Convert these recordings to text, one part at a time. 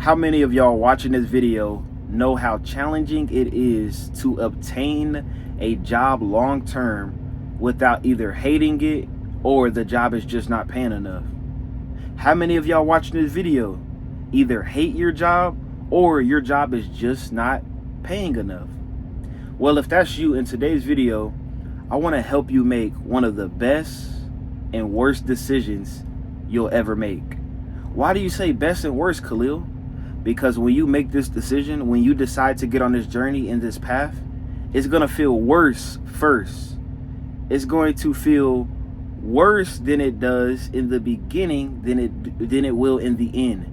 How many of y'all watching this video know how challenging it is to obtain a job long term without either hating it or the job is just not paying enough? How many of y'all watching this video either hate your job or your job is just not paying enough? Well, if that's you, in today's video, I want to help you make one of the best and worst decisions you'll ever make. Why do you say best and worst, Khalil? Because when you make this decision, when you decide to get on this journey in this path, it's going to feel worse first. It's going to feel worse than it does in the beginning than it will in the end.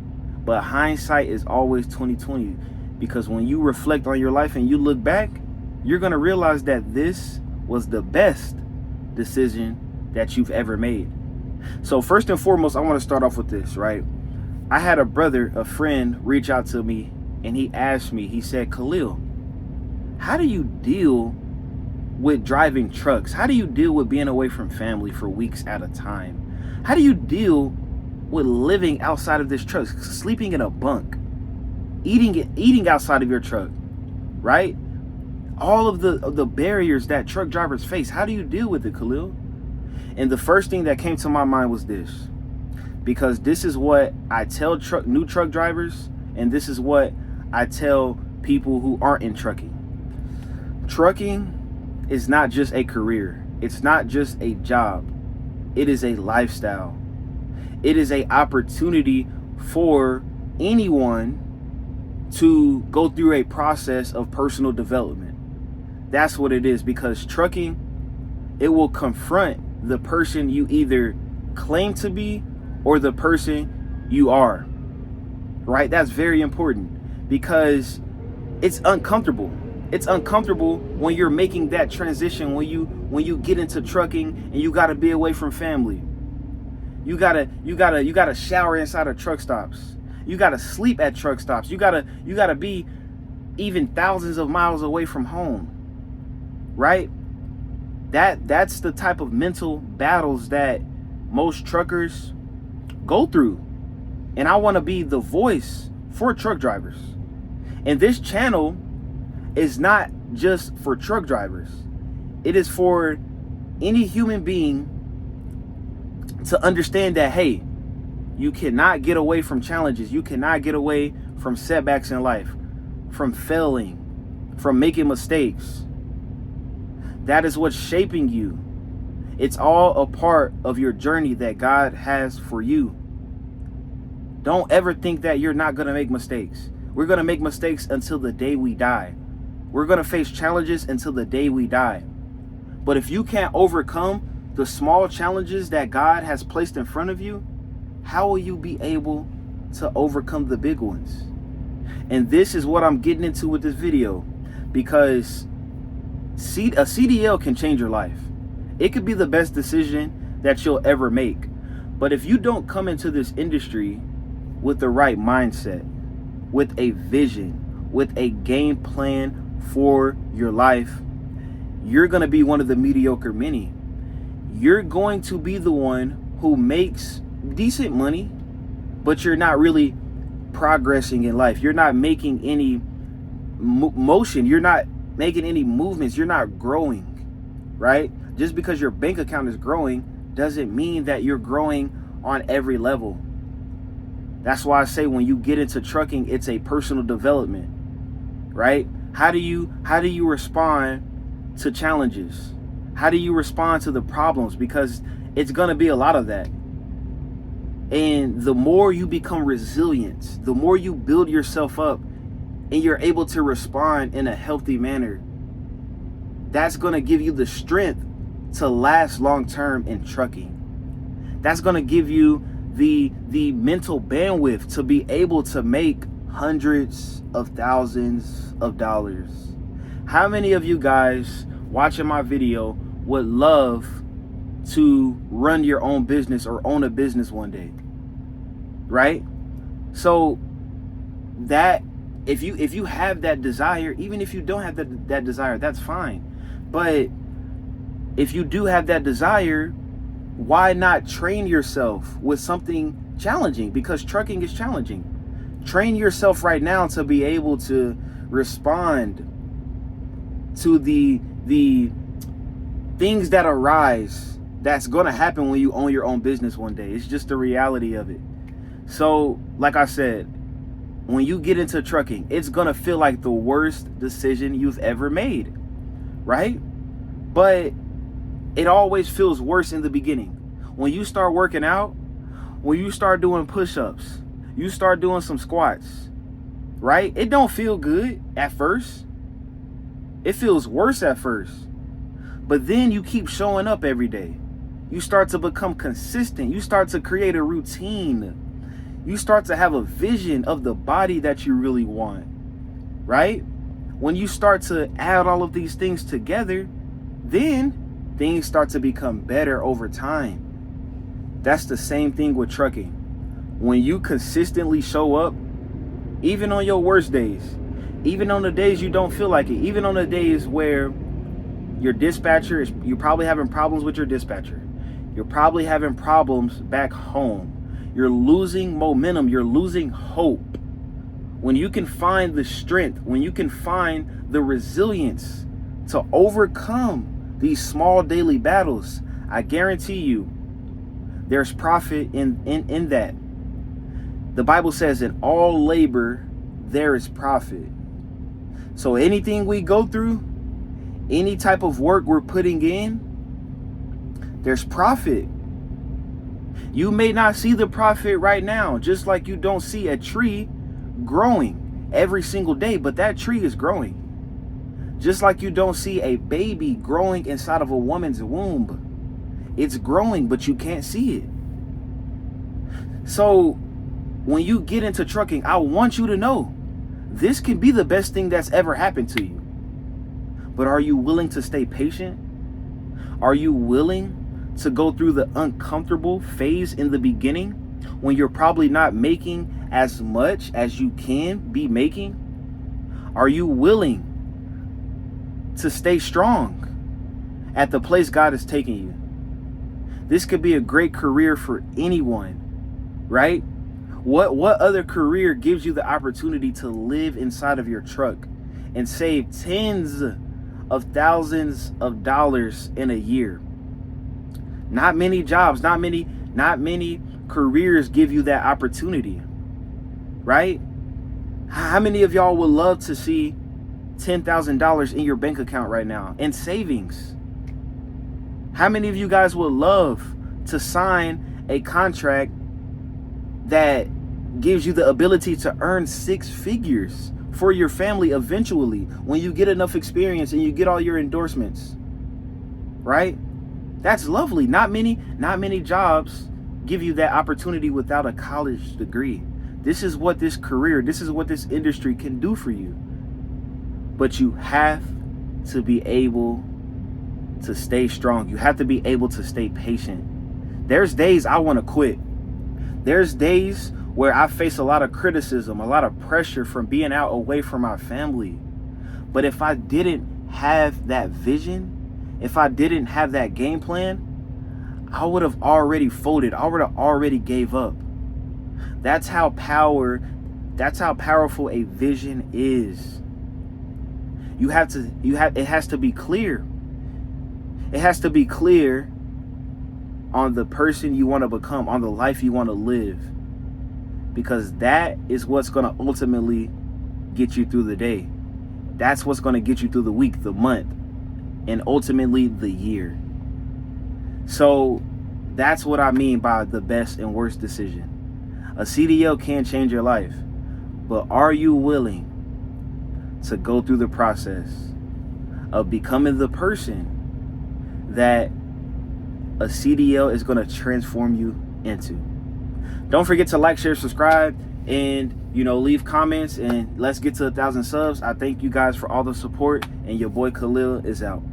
But hindsight is always 20/20, because when you reflect on your life and you look back, you're going to realize that this was the best decision that you've ever made. So first and foremost, I want to start off with this, right? I had a friend reach out to me, and he asked me, he said, Khalil, how do you deal with driving trucks? How do you deal with being away from family for weeks at a time? How do you deal with living outside of this truck, sleeping in a bunk, eating outside of your truck, right? All of the barriers that truck drivers face. How do you deal with it, Khalil? And the first thing that came to my mind was this, because this is what I tell new truck drivers, and this is what I tell people who aren't in trucking. Trucking is not just a career. It's not just a job. It is a lifestyle. It is an opportunity for anyone to go through a process of personal development. That's what it is, because trucking, it will confront the person you either claim to be or the person you are, right? That's very important, because it's uncomfortable. It's uncomfortable when you're making that transition, when you get into trucking and you got to be away from family. You gotta shower inside of truck stops. You gotta sleep at truck stops. You gotta be even thousands of miles away from home, right? That's the type of mental battles that most truckers go through. And I want to be the voice for truck drivers. And this channel is not just for truck drivers. It is for any human being to understand that, hey, you cannot get away from challenges. You cannot get away from setbacks in life, from failing, from making mistakes. That is what's shaping you. It's all a part of your journey that God has for you. Don't ever think that you're not going to make mistakes. We're going to make mistakes until the day we die. We're going to face challenges until the day we die. But if you can't overcome the small challenges that God has placed in front of you, how will you be able to overcome the big ones? And this is what I'm getting into with this video, because a CDL can change your life. It could be the best decision that you'll ever make. But if you don't come into this industry with the right mindset, with a vision, with a game plan for your life, you're going to be one of the mediocre many. You're going to be the one who makes decent money, but you're not really progressing in life. You're not making any motion. You're not making any movements. You're not growing, right? Just because your bank account is growing doesn't mean that you're growing on every level. That's why I say when you get into trucking, it's a personal development, right? How do you respond to challenges? How do you respond to the problems? Because it's going to be a lot of that. And the more you become resilient, the more you build yourself up and you're able to respond in a healthy manner, that's going to give you the strength to last long term in trucking. That's going to give you the mental bandwidth to be able to make hundreds of thousands of dollars. How many of you guys watching my video would love to run your own business or own a business one day, right? So that if you have that desire, even if you don't have that desire, that's fine. But if you do have that desire, why not train yourself with something challenging? Because trucking is challenging. Train yourself right now to be able to respond to the things that arise that's going to happen when you own your own business one day. It's just the reality of it. So, like I said, when you get into trucking, it's going to feel like the worst decision you've ever made, right? But it always feels worse in the beginning. When you start working out, when you start doing push-ups, you start doing some squats, right? It don't feel good at first. It feels worse at first. But then you keep showing up every day. You start to become consistent. You start to create a routine. You start to have a vision of the body that you really want, right? When you start to add all of these things together, then things start to become better over time. That's the same thing with trucking. When you consistently show up, even on your worst days, even on the days you don't feel like it, even on the days where your dispatcher is, you're probably having problems with your dispatcher. You're probably having problems back home. You're losing momentum. You're losing hope. When you can find the strength, when you can find the resilience to overcome these small daily battles, I guarantee you there's profit in that. The Bible says in all labor there is profit. So anything we go through, any type of work we're putting in, there's profit. You may not see the profit right now, just like you don't see a tree growing every single day, but that tree is growing. Just like you don't see a baby growing inside of a woman's womb. It's growing, but you can't see it. So when you get into trucking, I want you to know this can be the best thing that's ever happened to you. But are you willing to stay patient? Are you willing to go through the uncomfortable phase in the beginning when you're probably not making as much as you can be making? Are you willing to stay strong at the place God is taking you? This could be a great career for anyone, right? What other career gives you the opportunity to live inside of your truck and save tens of thousands of dollars in a year? Not many jobs, not many careers give you that opportunity, right? How many of y'all would love to see $10,000 in your bank account right now in savings? How many of you guys would love to sign a contract that gives you the ability to earn six figures for your family eventually when you get enough experience and you get all your endorsements, right? That's lovely. Not many jobs give you that opportunity without a college degree. This is what this career, this is what this industry can do for you. But you have to be able to stay strong. You have to be able to stay patient. There's days I want to quit. There's days where I face a lot of criticism, a lot of pressure from being out away from my family. But if I didn't have that vision, if I didn't have that game plan, I would have already folded. I would have already gave up. That's how powerful a vision is. It has to be clear. It has to be clear on the person you want to become, on the life you want to live. Because that is what's going to ultimately get you through the day. That's what's going to get you through the week, the month, and ultimately the year. So that's what I mean by the best and worst decision. A CDL can change your life, but are you willing to go through the process of becoming the person that a CDL is going to transform you into? Don't forget to like, share, subscribe, and leave comments, and let's get to 1,000 subs. I thank you guys for all the support, and your boy Khalil is out.